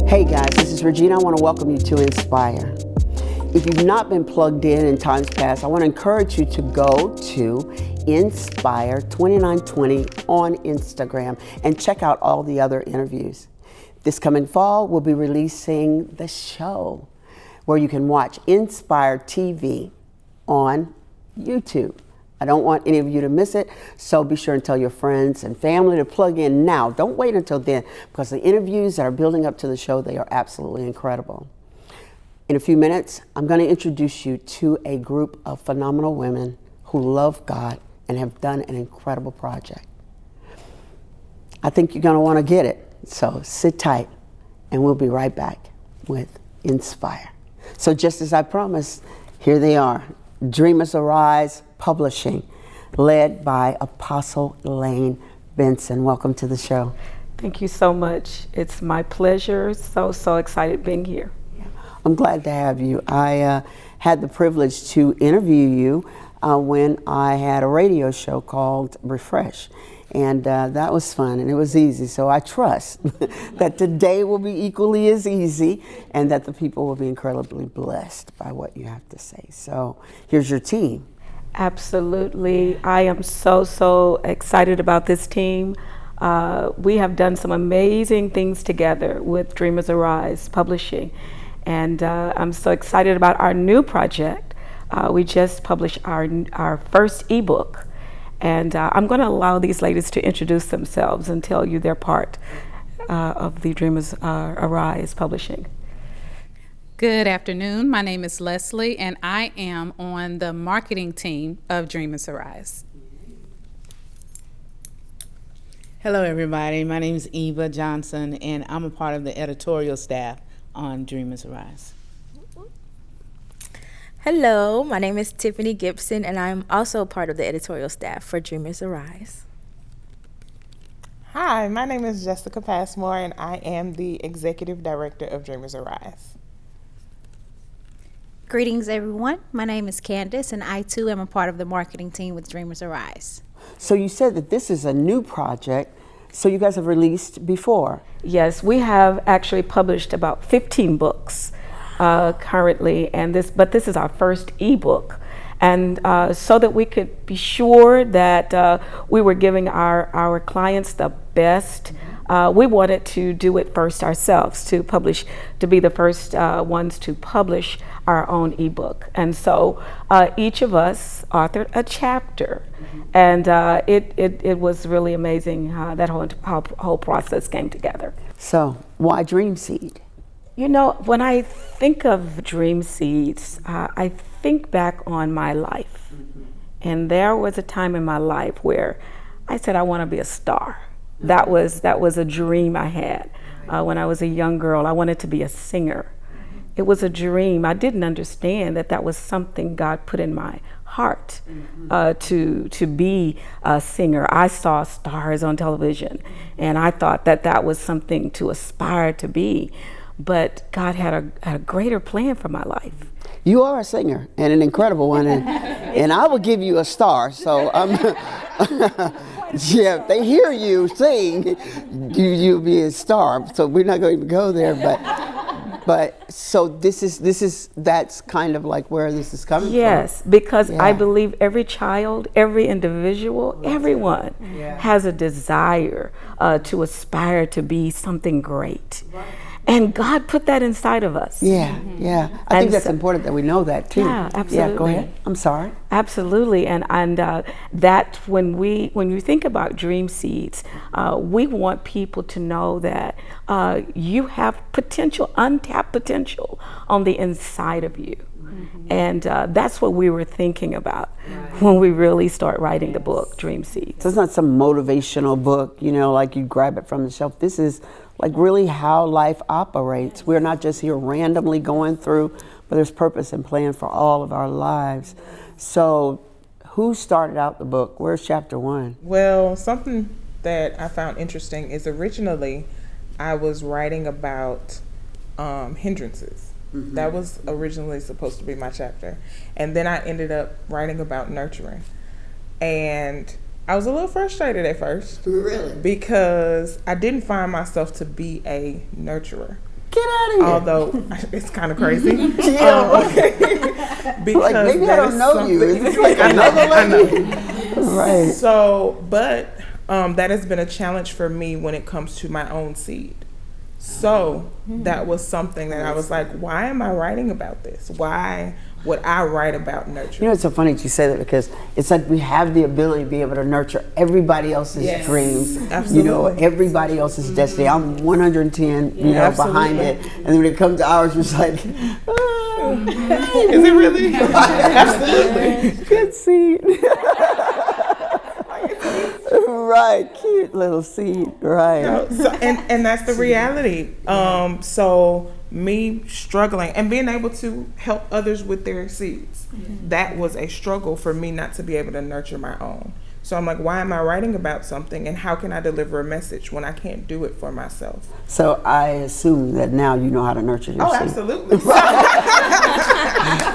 Hey guys, this is Regina. I want to welcome you to Nspire. If you've not been plugged in times past, I want to encourage you to go to Nspire 2920 on Instagram and check out all the other interviews. This coming fall, we'll be releasing the show where you can watch Nspire TV on YouTube. I don't want any of you to miss it, so be sure and tell your friends and family to plug in now. Don't wait until then, because the interviews that are building up to the show, they are absolutely incredible. In a few minutes, I'm going to introduce you to a group of phenomenal women who love God and have done an incredible project. I think you're going to want to get it, so sit tight, and we'll be right back with Nspire. So just as I promised, here they are, Dreamers Arise Publishing, led by Apostle Lane Benson. Welcome to the show. Thank you so much. It's my pleasure. So excited being here. I'm glad to have you. I had the privilege to interview you when I had a radio show called Refresh. And that was fun and it was easy. So I trust that today will be equally as easy and that the people will be incredibly blessed by what you have to say. So here's your team. Absolutely. I am so excited about this team. We have done some amazing things together with Dreamers Arise Publishing. And I'm so excited about our new project. We just published our first ebook. And I'm going to allow these ladies to introduce themselves and tell you their part of the Dreamers Arise Publishing. Good afternoon. My name is Leslie, and I am on the marketing team of Dreamers Arise. Hello, everybody. My name is Eva Johnson, and I'm a part of the editorial staff on Dreamers Arise. Hello, my name is Tiffany Gibson, and I'm also part of the editorial staff for Dreamers Arise. Hi, my name is Jessica Passmore, and I am the executive director of Dreamers Arise. Greetings, everyone. My name is Candace, and I too am a part of the marketing team with Dreamers Arise. So you said that this is a new project, so you guys have released before. Yes, we have actually published about 15 books currently, but this is our first ebook. And so that we could be sure that we were giving our clients the best, we wanted to do it first ourselves, to be the first ones to publish our own ebook. And so each of us authored a chapter, and it was really amazing how that whole process came together. So why Dream Seed? You know, when I think of Dream Seeds, I think back on my life. And there was a time in my life where I said I want to be a star. That was a dream I had. When I was a young girl, I wanted to be a singer. It was a dream. I didn't understand that was something God put in my heart to be a singer. I saw stars on television, and I thought that was something to aspire to be. But God had a greater plan for my life. You are a singer, and an incredible one, and I will give you a star. So yeah, if they hear you sing, you'll be a star. So we're not going to go there, but so that's kind of like where this is coming from. Yes, because I believe every child, every individual, everyone has a desire to aspire to be something great. And God put that inside of us. Yeah. I think that's important that we know that too. Yeah, absolutely. Yeah, go ahead. I'm sorry. Absolutely, and that when you think about Dream Seeds, we want people to know that you have potential, untapped potential on the inside of you. And that's what we were thinking about when we really start writing the book, Dream Seeds. So it's not some motivational book, like you grab it from the shelf. This is like really how life operates. We're not just here randomly going through, but there's purpose and plan for all of our lives. So who started out the book? Where's chapter 1? Well, something that I found interesting is originally I was writing about hindrances. Mm-hmm. That was originally supposed to be my chapter. And then I ended up writing about nurturing. And I was a little frustrated at first. Really? Because I didn't find myself to be a nurturer. Get out of here. Although it's kind of crazy. Yeah. Because like, maybe I don't know you. Is this like I know. Right. So, but that has been a challenge for me when it comes to my own seed. So that was something that I was like, why am I writing about this? Why would I write about nurture? You know, it's so funny that you say that, because it's like we have the ability to be able to nurture everybody else's dreams. Absolutely. You know, everybody else's destiny. I'm 110, you know, behind it. And then when it comes to ours, it's like, Is it really? Absolutely. good seed. Right, cute little seed, right. So, and that's the reality. So me struggling and being able to help others with their seeds, that was a struggle for me, not to be able to nurture my own. So I'm like, why am I writing about something, and how can I deliver a message when I can't do it for myself? So I assume that now you know how to nurture your seed. Absolutely.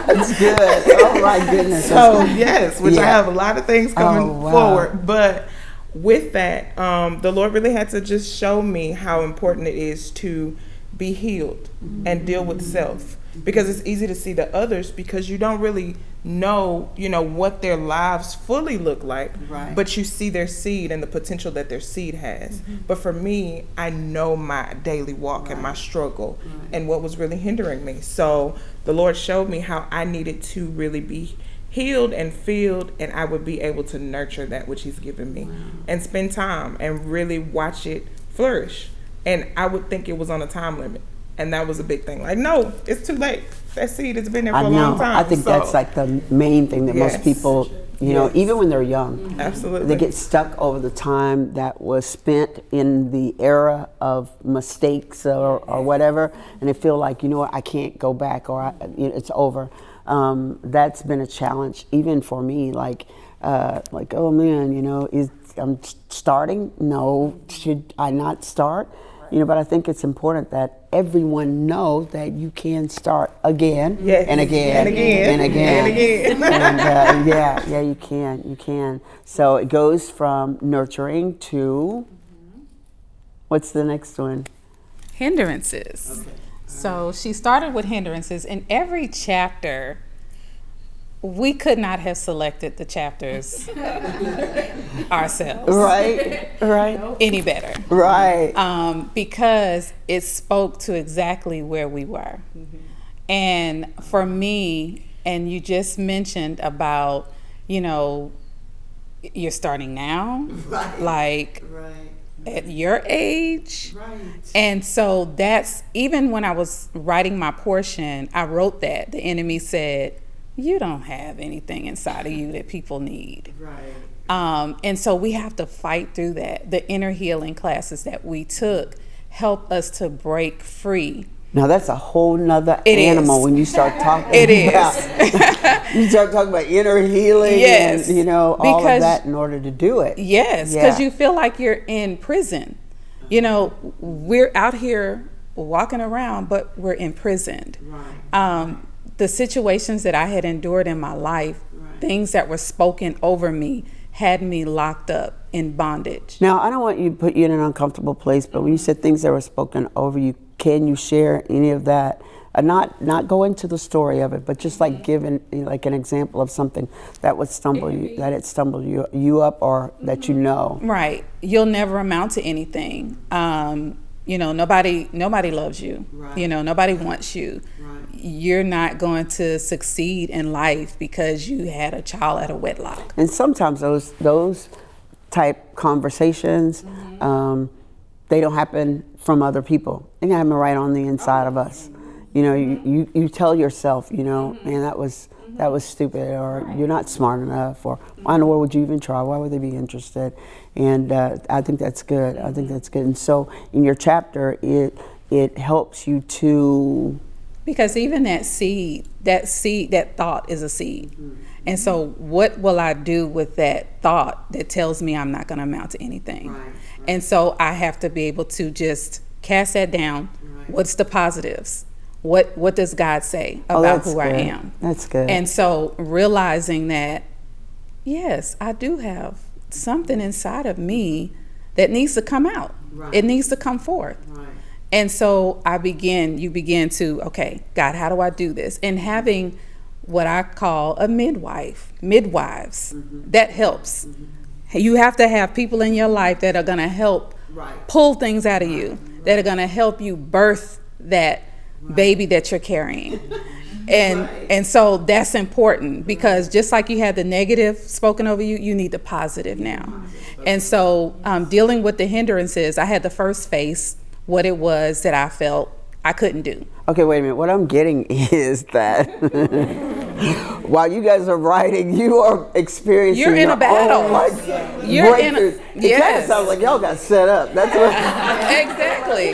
That's good. Oh my goodness. So yes, which I have a lot of things coming wow. forward, but with that, the Lord really had to just show me how important it is to be healed and deal with self, because it's easy to see the others because you don't really know, what their lives fully look like, right. But you see their seed and the potential that their seed has. But for me, I know my daily walk and my struggle and what was really hindering me. So the Lord showed me how I needed to really be healed and filled, and I would be able to nurture that which He's given me and spend time and really watch it flourish. And I would think it was on a time limit, and that was a big thing. Like, no, it's too late. That seed has been there for a long time. I think that's like the main thing that most people, even when they're young, absolutely, they get stuck over the time that was spent in the era of mistakes or whatever, and they feel like, I can't go back, or it's over. That's been a challenge even for me, like oh man, I'm starting, no, should I not start? But I think it's important that everyone knows that you can start again and again and again and again and again. You can. So it goes from nurturing to, what's the next one? Hindrances. Okay. So she started with hindrances. In every chapter, we could not have selected the chapters ourselves. Right. Any better. Right. Because it spoke to exactly where we were. And for me, and you just mentioned about, you're starting now, at your age. Right. And so that's, even when I was writing my portion, I wrote that. The enemy said, you don't have anything inside of you that people need. Right. And so we have to fight through that. The inner healing classes that we took help us to break free. Now that's a whole nother animal when you start talking about. You start talking about inner healing and, all of that in order to do it. Yes, because you feel like you're in prison. We're out here walking around, but we're imprisoned. Right. The situations that I had endured in my life, things that were spoken over me, had me locked up in bondage. Now, I don't want you to put you in an uncomfortable place, but when you said things that were spoken over you, can you share any of that? Not go into the story of it, but just like give an example of something that would stumble you, that it stumbled you up, or that Right. You'll never amount to anything. Nobody loves you. Right. Nobody wants you. Right. You're not going to succeed in life because you had a child at a wedlock. And sometimes those type conversations, they don't happen from other people. They happen right on the inside of us. You tell yourself, man, that was stupid, or you're not smart enough, or why in the world would you even try? Why would they be interested? And I think that's good. And so in your chapter, it helps you to, because even that thought is a seed. And so what will I do with that thought that tells me I'm not going to amount to anything? Right. And so I have to be able to just cast that down. Right. What's the positives? What does God say about who I am? That's good. And so realizing that, yes, I do have something inside of me that needs to come out. Right. It needs to come forth. Right. And so you begin to, okay, God, how do I do this? And having what I call a midwives, that helps. You have to have people in your life that are going to help pull things out of you, that are going to help you birth that baby that you're carrying. And so that's important, because just like you had the negative spoken over you, you need the positive now. And so dealing with the hindrances, I had to first face what it was that I felt I couldn't do. Okay, wait a minute. What I'm getting is that while you guys are writing, you are experiencing You're in a battle. You're in a, It kind of sounds like y'all got set up. That's what. Exactly.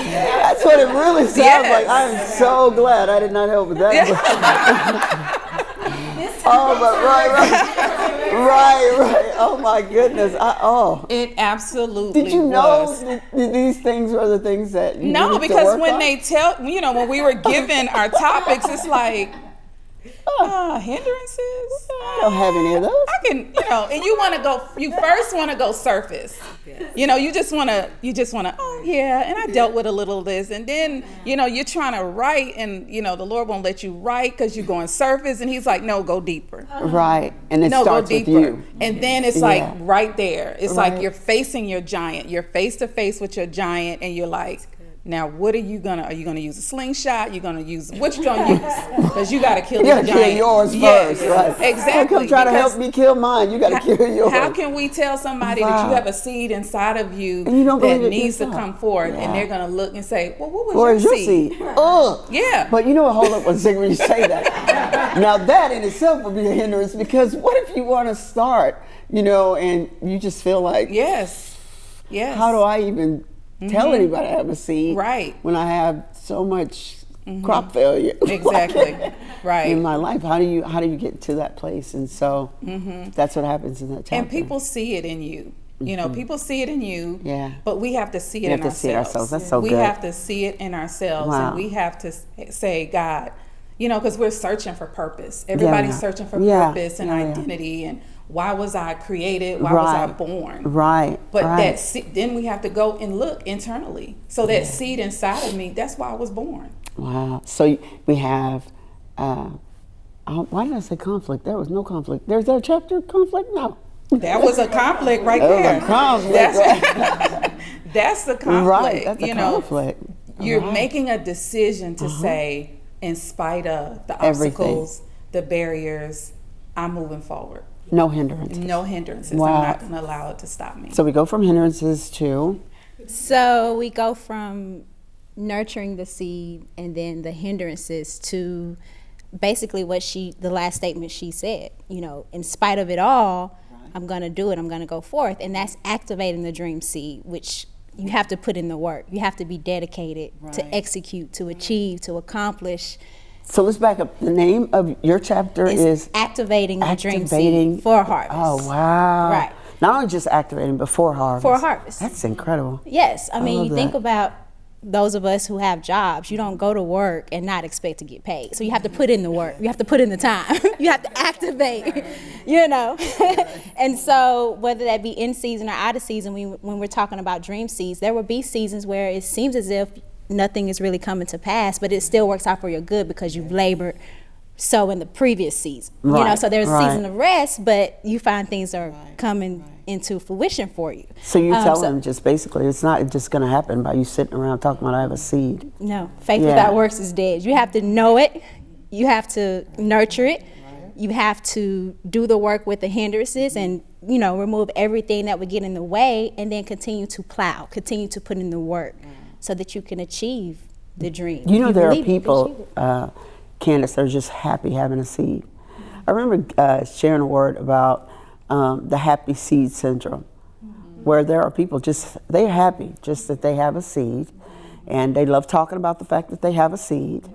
That's what it really sounds like. I'm so glad I did not help with that. Oh, but right. Oh my goodness. It absolutely Did you know these things were the things that you No, needed to because work when on? they tell, when we were given our topics, it's like, hindrances? I don't have any of those. I can, and you first want to go surface. You just want to, oh yeah, and I dealt with a little of this. And then, you're trying to write, and, the Lord won't let you write because you're going surface. And he's like, no, go deeper. Right. And it starts with you. And then it's like right there. It's like you're facing your giant. You're face to face with your giant, and you're like, now, what are you gonna use a slingshot? What you gonna use? Because you gotta kill your giant. You gotta kill yours first, right? Exactly. Don't try to help me kill mine. You gotta kill yours. How can we tell somebody that you have a seed inside of you that needs to come forward, and they're gonna look and say, well, what was Where's your seed? Yeah. But hold up one second when you say that. Now that in itself would be a hindrance, because what if you want to start, and you just feel like, yes. How do I even tell anybody I have a seed, right, when I have so much crop failure exactly right in my life? How do you get to that place? And so that's what happens in that chapter. And people see it in you. People see it in you. Yeah. But we have to see it in ourselves. That's so good. We have to see it in ourselves, and we have to say, God, because we're searching for purpose. Everybody's searching for purpose and identity, and why was I created? Why was I born? Right. But then we have to go and look internally. So that seed inside of me, that's why I was born. Wow. So we have, why did I say conflict? There was no conflict. There's that chapter, conflict? No. That was a conflict right there. That was a conflict. That's the conflict. Right, that's a conflict. You're making a decision to say, in spite of the obstacles, the barriers, I'm moving forward. No hindrances. No hindrances. Wow. I'm not going to allow it to stop me. So we go from hindrances to? So we go from nurturing the seed and then the hindrances to basically the last statement she said, in spite of it all, I'm going to do it. I'm going to go forth. And that's activating the dream seed, which you have to put in the work. You have to be dedicated to execute, to achieve, to accomplish. So let's back up. The name of your chapter is Activating the Dream Seed for Harvest. Oh, wow. Right. Not only just activating, but for harvest. For harvest. That's incredible. Yes. I mean, you think that. about those of us who have jobs. You don't go to work and not expect to get paid. So you have to put in the work. You have to put in the time. You have to activate, And so whether that be in season or out of season, when we're talking about dream seeds, there will be seasons where it seems as if nothing is really coming to pass, but it still works out for your good because you've labored so in the previous season. Right, So there's a season of rest, but you find things are coming into fruition for you. So you tell them just basically, it's not just going to happen by you sitting around talking about I have a seed. No, faith without works is dead. You have to know it. You have to nurture it. You have to do the work with the hindrances and, remove everything that would get in the way, and then continue to plow, continue to put in the work so that you can achieve the dream. There are people, Candace, they're just happy having a seed. I remember sharing a word about the happy seed syndrome, where there are people they're happy just that they have a seed, and they love talking about the fact that they have a seed,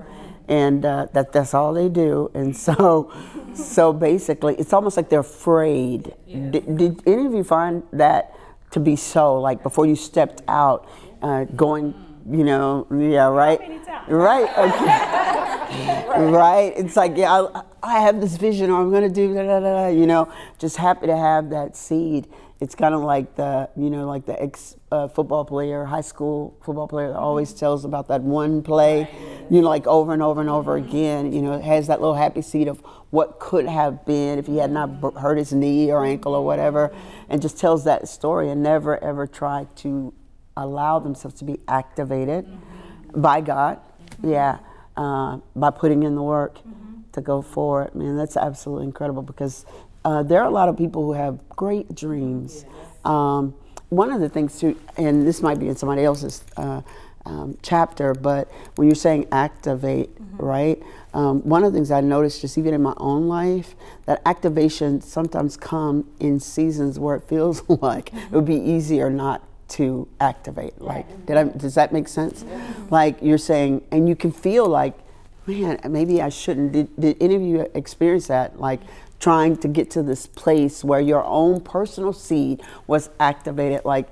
and that's all they do. And so basically, it's almost like they're afraid. Yeah. Did any of you find that to be so? Like before you stepped out, going, right? Right, okay. Right, it's like, I have this vision, or I'm going to do da da da. You know, just happy to have that seed. It's kind of like like the ex football player, high school football player that always tells about that one play, like over and over and over again. You know, it has that little happy seed of what could have been if he had not hurt his knee or ankle or whatever, and just tells that story and never ever try to allow themselves to be activated by God, by putting in the work to go forward. Man, that's absolutely incredible, because there are a lot of people who have great dreams. One of the things too, and this might be in somebody else's chapter, but when you're saying activate, right? One of the things I noticed just even in my own life, that activation sometimes come in seasons where it feels like it would be easier not to activate. Like, does that make sense? Like you're saying, and you can feel like, man, maybe I shouldn't. Did any of you experience that? Like trying to get to this place where your own personal seed was activated. Like,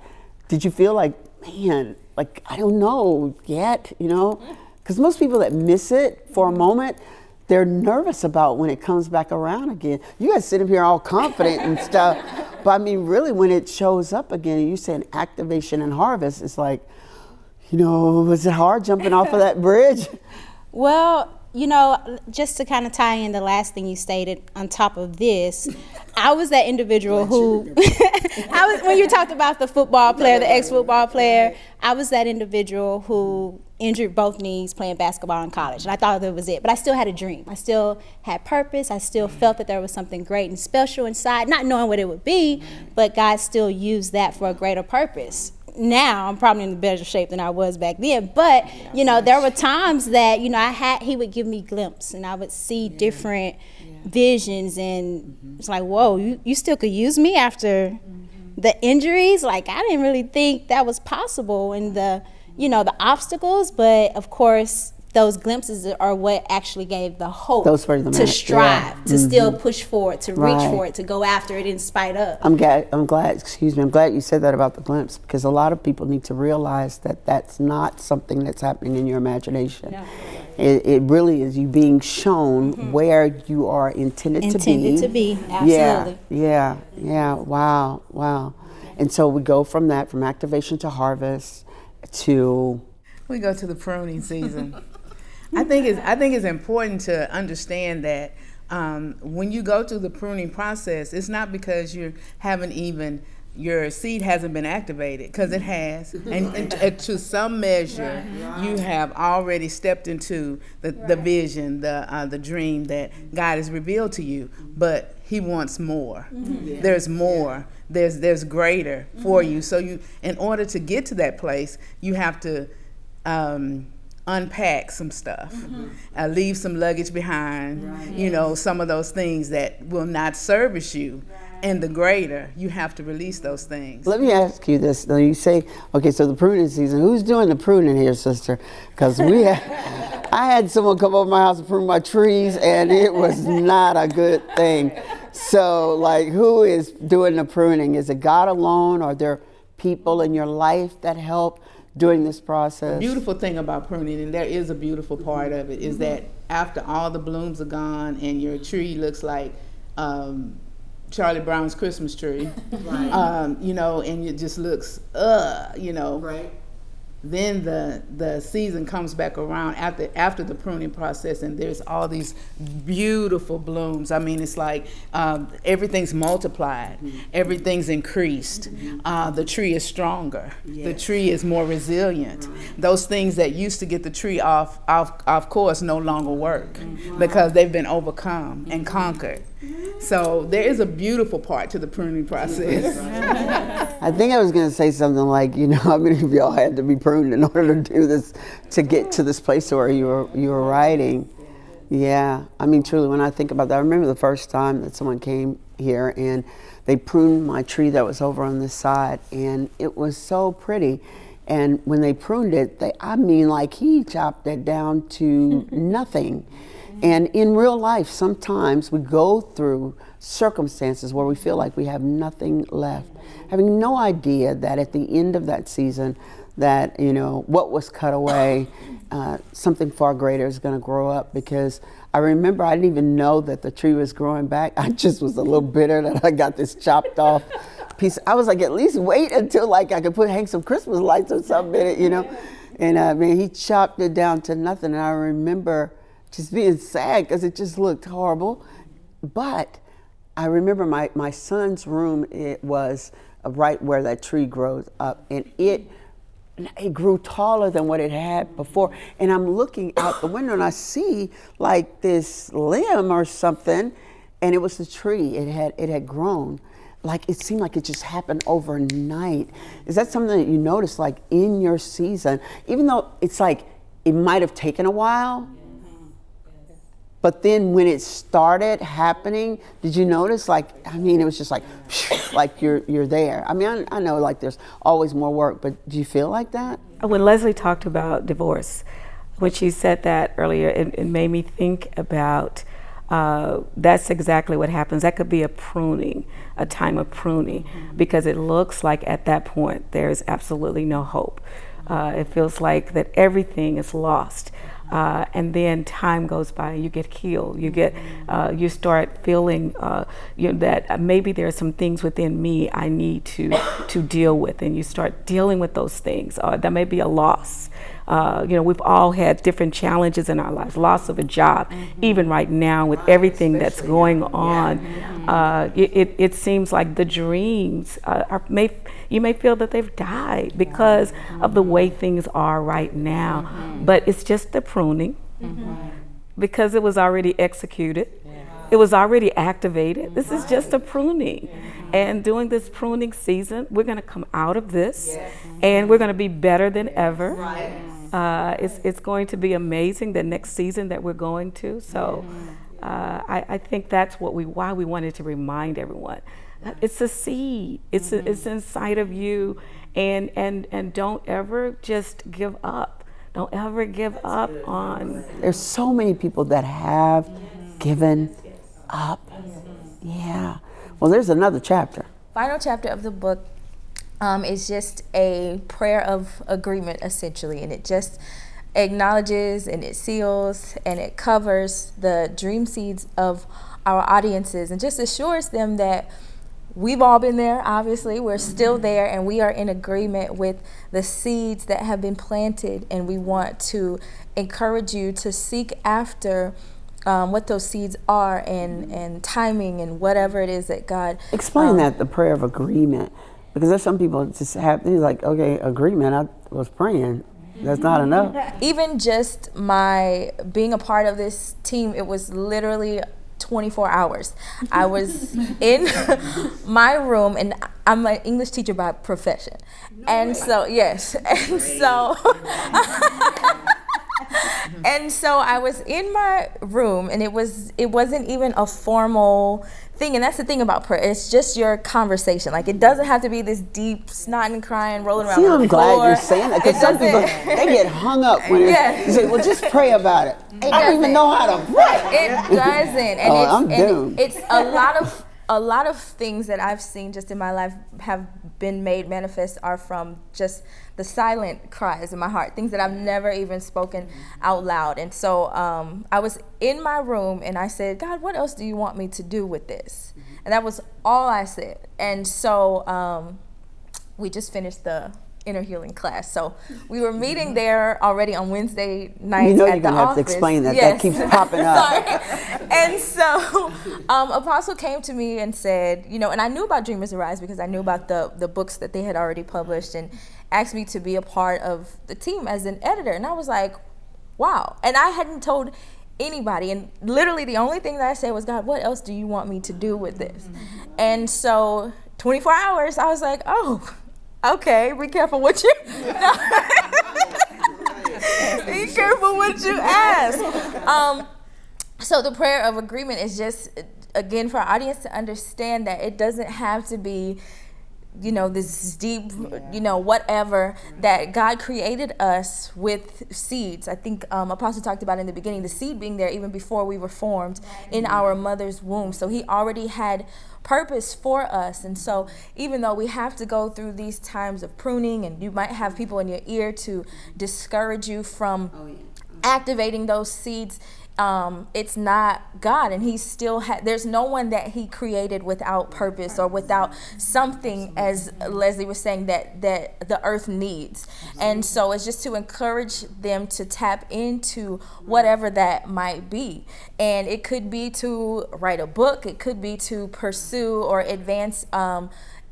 did you feel like, man, like, I don't know yet, Because most people that miss it for a moment, they're nervous about when it comes back around again. You guys sit up here all confident and stuff. But I mean, really, when it shows up again, and you saying activation and harvest, it's like, was it hard jumping off of that bridge? Well, just to kind of tie in the last thing you stated on top of this, I was that individual who, when you talked about the football player, the ex-football player, I was that individual who injured both knees playing basketball in college. And I thought that was it. But I still had a dream. I still had purpose. I still felt that there was something great and special inside, not knowing what it would be, but God still used that for a greater purpose. Now I'm probably in better shape than I was back then, but there were times that he would give me glimpses, and I would see different visions, and it's like, whoa, you still could use me after the injuries. Like, I didn't really think that was possible, and the obstacles, but of course those glimpses are what actually gave the hope to strive, to still push forward, to reach for it, to go after it in spite of. I'm glad you said that about the glimpse, because a lot of people need to realize that that's not something that's happening in your imagination. No. It really is you being shown where you are intended to be. Absolutely. Yeah, wow. And so we go from activation to harvest to... We go to the pruning season. I think it's important to understand that when you go through the pruning process, it's not because your seed hasn't been activated, because it has, and to some measure, you have already stepped into the vision, the dream that God has revealed to you. But He wants more. There's more. There's greater for you. So in order to get to that place, you have to unpack some stuff, leave some luggage behind, some of those things that will not service you. And the greater, you have to release those things. Let me ask you this. You say, okay, so the pruning season, who's doing the pruning here, sister? Because I had someone come over my house and prune my trees, and it was not a good thing. So, like, who is doing the pruning? Is it God alone? Are there people in your life that help during this process? The beautiful thing about pruning, and there is a beautiful part of it, is that after all the blooms are gone and your tree looks like Charlie Brown's Christmas tree, and it just looks, right. Then the season comes back around after the pruning process, and there's all these beautiful blooms. I mean, it's like everything's multiplied, everything's increased. The tree is stronger. The tree is more resilient. Those things that used to get the tree off course no longer work because they've been overcome and conquered. So there is a beautiful part to the pruning process. I think I was going to say something like, how many of y'all had to be pruned in order to do this, to get to this place where you were writing? Yeah, I mean, truly, when I think about that, I remember the first time that someone came here and they pruned my tree that was over on this side, and it was so pretty. And when they pruned it, he chopped it down to nothing. And in real life, sometimes we go through circumstances where we feel like we have nothing left, having no idea that at the end of that season, that, you know, what was cut away, something far greater is going to grow up. Because I remember I didn't even know that the tree was growing back. I just was a little bitter that I got this chopped off piece. I was like, at least wait until like I could hang some Christmas lights or something in it, you know. And man, he chopped it down to nothing. And I remember just being sad because it just looked horrible. But I remember my son's room, it was right where that tree grows up, and it grew taller than what it had before. And I'm looking out the window and I see like this limb or something, and it was the tree. It had grown. Like, it seemed like it just happened overnight. Is that something that you notice, like, in your season? Even though it's like, it might have taken a while, but then when it started happening, did you notice, like, I mean, it was just like you're there. I mean, I know, like, there's always more work, but do you feel like that? When Leslie talked about divorce, when she said that earlier, it made me think about that's exactly what happens. That could be a pruning, a time of pruning, because it looks like at that point there's absolutely no hope. It feels like that everything is lost. And then time goes by, you get healed. You get, you start feeling that maybe there are some things within me I need to deal with, and you start dealing with those things. There may be a loss. We've all had different challenges in our lives. Loss of a job, even right now with everything that's going on. It seems like the dreams you may feel that they've died because of the way things are right now. But it's just the pruning, because it was already executed. It was already activated. This is just a pruning. And during this pruning season, we're going to come out of this, and we're going to be better than ever. It's going to be amazing, the next season that we're going to. So I think that's why we wanted to remind everyone. It's a seed. It's inside of you, and don't ever just give up. Don't ever give up on. There's so many people that have given up. Yeah. Well, there's another chapter. Final chapter of the book is just a prayer of agreement, essentially, and it just acknowledges and it seals and it covers the dream seeds of our audiences, and just assures them that we've all been there. Obviously, we're still there, and we are in agreement with the seeds that have been planted, and we want to encourage you to seek after what those seeds are, and timing, and whatever it is that God... Explain that, the prayer of agreement, because there's some people just have, they're like, okay, agreement, I was praying. That's not enough. Even just my being a part of this team, it was literally 24 hours. I was in my room, and I'm an English teacher by profession. So and so I was in my room, and it wasn't even a formal thing. And that's the thing about prayer. It's just your conversation. Like, it doesn't have to be this deep snotting, crying, rolling around on the floor. I'm glad you're saying that, because some people, they get hung up when you say, well, just pray about it. I don't even know how to pray. It doesn't. And I'm doomed. It's a lot of things that I've seen just in my life have been made manifest are from just the silent cries in my heart, things that I've never even spoken out loud. And so I was in my room, and I said, God, what else do you want me to do with this? And that was all I said. And so we just finished the inner healing class. So we were meeting there already on Wednesday nights at the office. You're going to have to explain that. Yes. That keeps popping up. Sorry. And so Apostle came to me and said, and I knew about Dreamers Arise because I knew about the books that they had already published, and asked me to be a part of the team as an editor. And I was like, wow. And I hadn't told anybody. And literally the only thing that I said was, God, what else do you want me to do with this? And so 24 hours, I was like, oh, okay, be careful what you be careful what you ask. So the prayer of agreement is just, again, for our audience to understand that it doesn't have to be this deep, whatever, that God created us with seeds. I think Apostle talked about in the beginning, the seed being there even before we were formed in our mother's womb. So he already had purpose for us. And so even though we have to go through these times of pruning, and you might have people in your ear to discourage you from activating those seeds, it's not God, and he still there's no one that he created without purpose or without something, as Leslie was saying, that the earth needs. And so it's just to encourage them to tap into whatever that might be. And it could be to write a book, it could be to pursue or advance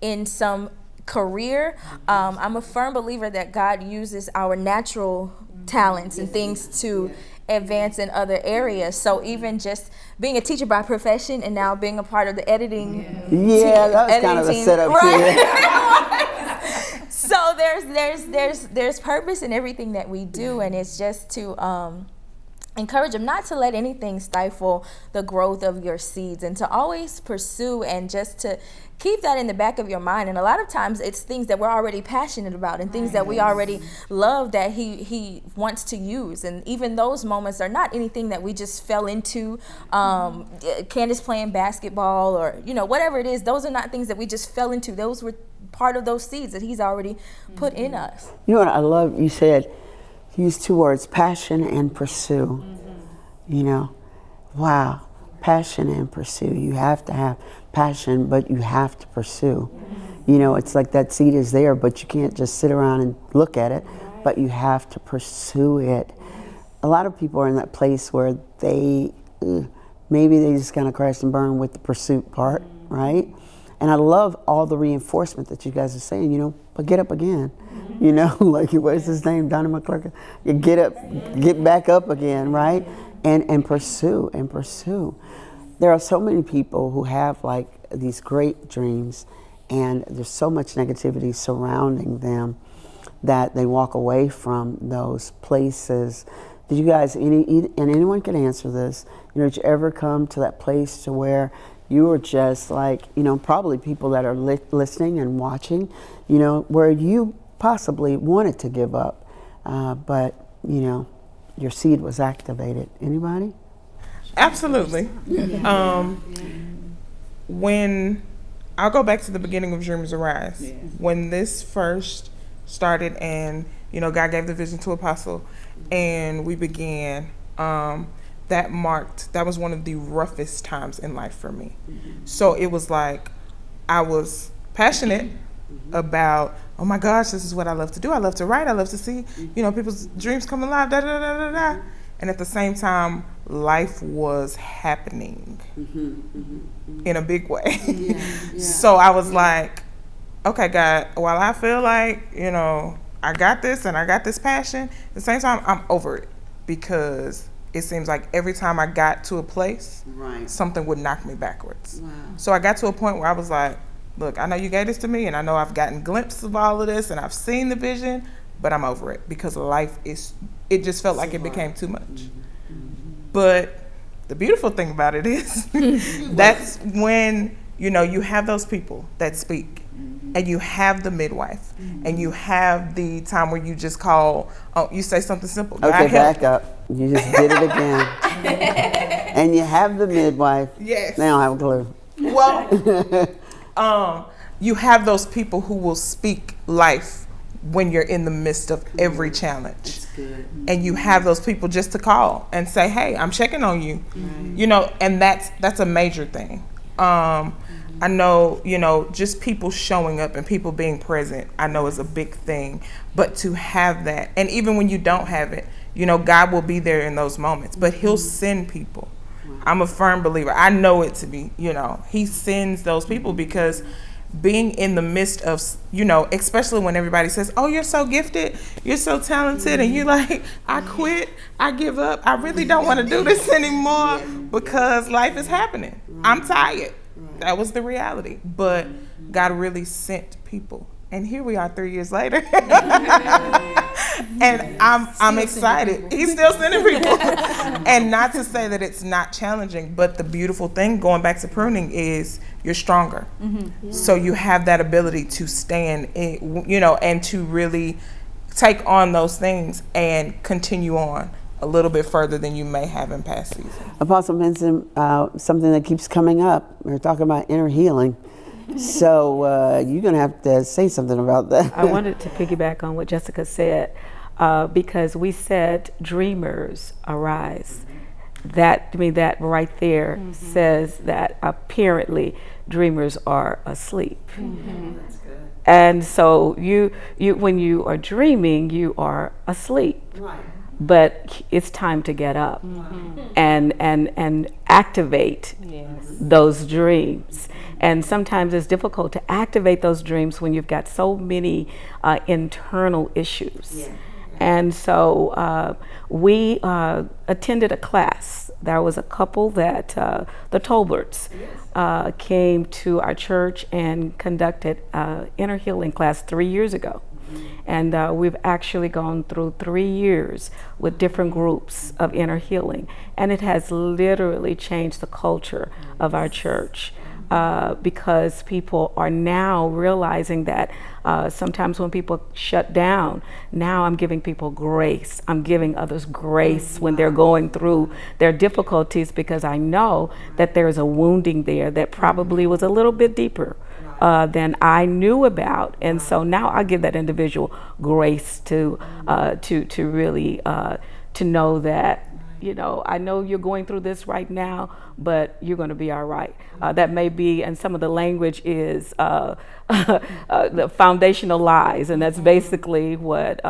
in some career. I'm a firm believer that God uses our natural talents and things to advance in other areas. So even just being a teacher by profession and now being a part of the editing that was kind of the setup here. So there's purpose in everything that we do, and it's just to encourage them not to let anything stifle the growth of your seeds, and to always pursue and just to keep that in the back of your mind. And a lot of times it's things that we're already passionate about and things that we already love that he wants to use. And even those moments are not anything that we just fell into. Candace playing basketball or, whatever it is, those are not things that we just fell into. Those were part of those seeds that he's already put in us. You know what I love? You said, use two words, passion and pursue. Wow, passion and pursue. You have to have passion, but you have to pursue. It's like that seed is there, but you can't just sit around and look at it, but you have to pursue it. A lot of people are in that place where maybe they just kind of crash and burn with the pursuit part, right? And I love all the reinforcement that you guys are saying, but get up again. Like, what's his name, Donnie McClurkin? You get up, get back up again, right? And pursue and pursue. There are so many people who have like these great dreams, and there's so much negativity surrounding them that they walk away from those places. Did you guys, and anyone can answer this, did you ever come to that place to where you were just like, probably people that are listening and watching, where you possibly wanted to give up, but, your seed was activated. Anybody? Absolutely. When I'll go back to the beginning of Dreams Arise, when this first started, and God gave the vision to Apostle, and we began. That was one of the roughest times in life for me. So it was like I was passionate about, oh my gosh, this is what I love to do. I love to write. I love to see, people's dreams come alive. Da da da da da. And at the same time, life was happening in a big way. So I was like, okay, God, while I feel like, I got this and I got this passion, at the same time, I'm over it, because it seems like every time I got to a place, something would knock me backwards. So I got to a point where I was like, look, I know you gave this to me, and I know I've gotten glimpses of all of this, and I've seen the vision, but I'm over it, because life it just felt like it became too much. But the beautiful thing about it is that's when, you have those people that speak, and you have the midwife, and you have the time where you just call, you say something simple. Okay, back up. You just did it again. And you have the midwife. Yes. They don't have a clue. Well, you have those people who will speak life when you're in the midst of every challenge. That's good. And you have those people just to call and say, hey, I'm checking on you. And that's a major thing. I know, just people showing up and people being present, I know is a big thing. But to have that, and even when you don't have it, God will be there in those moments, but he'll send people. I'm a firm believer. I know it to be, he sends those people, because being in the midst of, especially when everybody says, oh, you're so gifted, you're so talented, and you're like, I quit, I give up, I really don't want to do this anymore because life is happening. I'm tired. That was the reality. But God really sent people. And here we are 3 years later. And I'm excited. He's still sending people. And not to say that it's not challenging, but the beautiful thing going back to pruning is you're stronger. So you have that ability to stand in, and to really take on those things and continue on a little bit further than you may have in past seasons. Apostle mentioned something that keeps coming up. We're talking about inner healing. So you're going to have to say something about that. I wanted to piggyback on what Jessica said because we said dreamers arise. That right there says that apparently dreamers are asleep. That's good. And so you when you are dreaming, you are asleep. Right. But it's time to get up and activate those dreams. And sometimes it's difficult to activate those dreams when you've got so many internal issues. Yeah. And so we attended a class. There was a couple that, the Tolberts, came to our church and conducted inner healing class 3 years ago. And we've actually gone through 3 years with different groups of inner healing. And it has literally changed the culture of our church. Because people are now realizing that sometimes when people shut down, now I'm giving people grace. I'm giving others grace when they're going through their difficulties, because I know that there's a wounding there that probably was a little bit deeper than I knew about. And so now I give that individual grace to really to know that, I know you're going through this right now, but you're going to be all right. That may be, and some of the language is the foundational lies, and that's basically what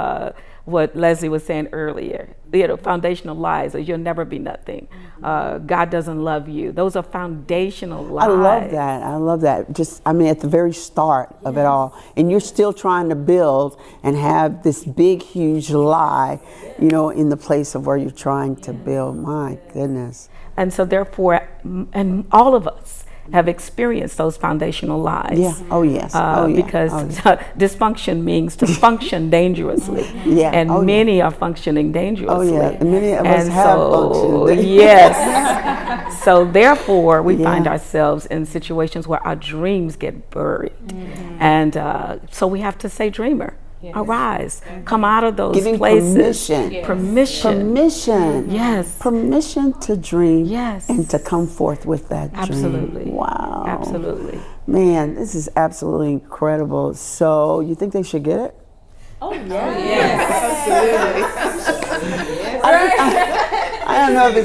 Leslie was saying earlier. Foundational lies, or you'll never be nothing. God doesn't love you. Those are foundational lies. I love that. Just, at the very start of it all, and you're still trying to build and have this big, huge lie, in the place of where you're trying to build. My goodness. And so therefore, and all of us have experienced those foundational lies. Yeah. Oh, yes. Because dysfunction means to function dangerously. Yeah. And many are functioning dangerously. Oh, yeah. And many of us have functioned. Yes. So therefore, we find ourselves in situations where our dreams get buried. And so we have to say, dreamer, arise. Come out of those places. Permission. Yes. Permission to dream. Yes. And to come forth with that dream. Absolutely. Wow. Absolutely. Man, this is absolutely incredible. So you think they should get it? Oh, yes. Absolutely. I don't know if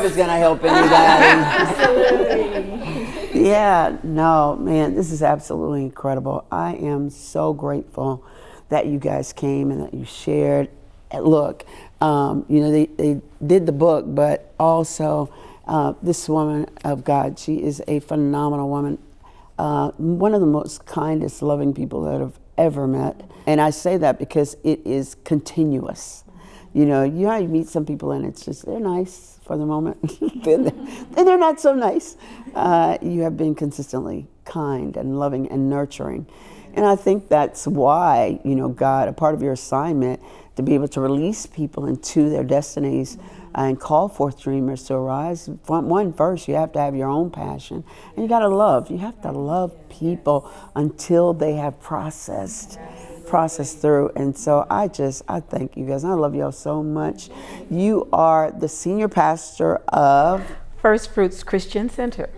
it's gonna help anybody. Absolutely. Yeah, no, man, this is absolutely incredible. I am so grateful that you guys came and that you shared. Look, they did the book, but also this woman of God, she is a phenomenal woman. One of the most kindest, loving people that I've ever met. And I say that because it is continuous. You meet some people and it's just, they're nice for the moment. then they're not so nice. You have been consistently kind and loving and nurturing. And I think that's why, God, a part of your assignment, to be able to release people into their destinies and call forth dreamers to arise. First, you have to have your own passion. And you got to love. You have to love people until they have processed through. And so I thank you guys. I love y'all so much. You are the senior pastor of First Fruits Christian Center.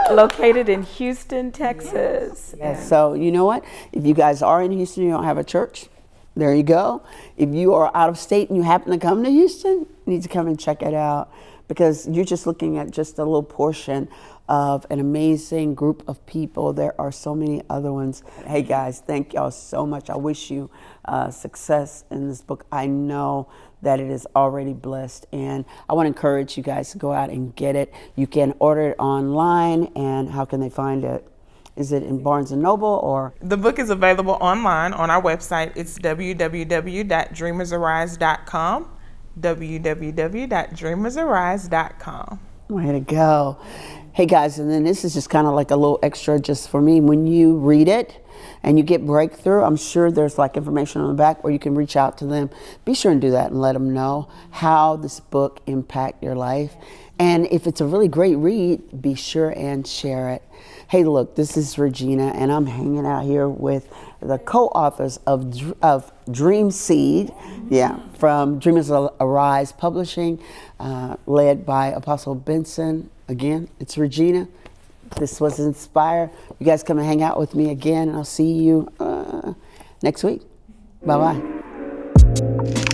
Located in Houston, Texas. Yes. So you know what? If you guys are in Houston, you don't have a church, there you go. If you are out of state and you happen to come to Houston, you need to come and check it out, because you're just looking at just a little portion of an amazing group of people. There are so many other ones. Hey guys, thank y'all so much. I wish you success in this book. I know that it is already blessed, and I want to encourage you guys to go out and get it. You can order it online, and how can they find it? Is it in Barnes & Noble or? The book is available online on our website. It's www.dreamersarise.com. www.dreamersarise.com. Way to go. Hey guys, and then this is just kind of like a little extra just for me. When you read it and you get breakthrough, I'm sure there's like information on the back where you can reach out to them. Be sure and do that and let them know how this book impact your life. And if it's a really great read, be sure and share it. Hey, look, this is Regina, and I'm hanging out here with the co-authors of Dream Seed, from Dreamers Arise Publishing, led by Apostle Benson. Again, it's Regina. This was Nspire. You guys come and hang out with me again, and I'll see you next week. Bye-bye.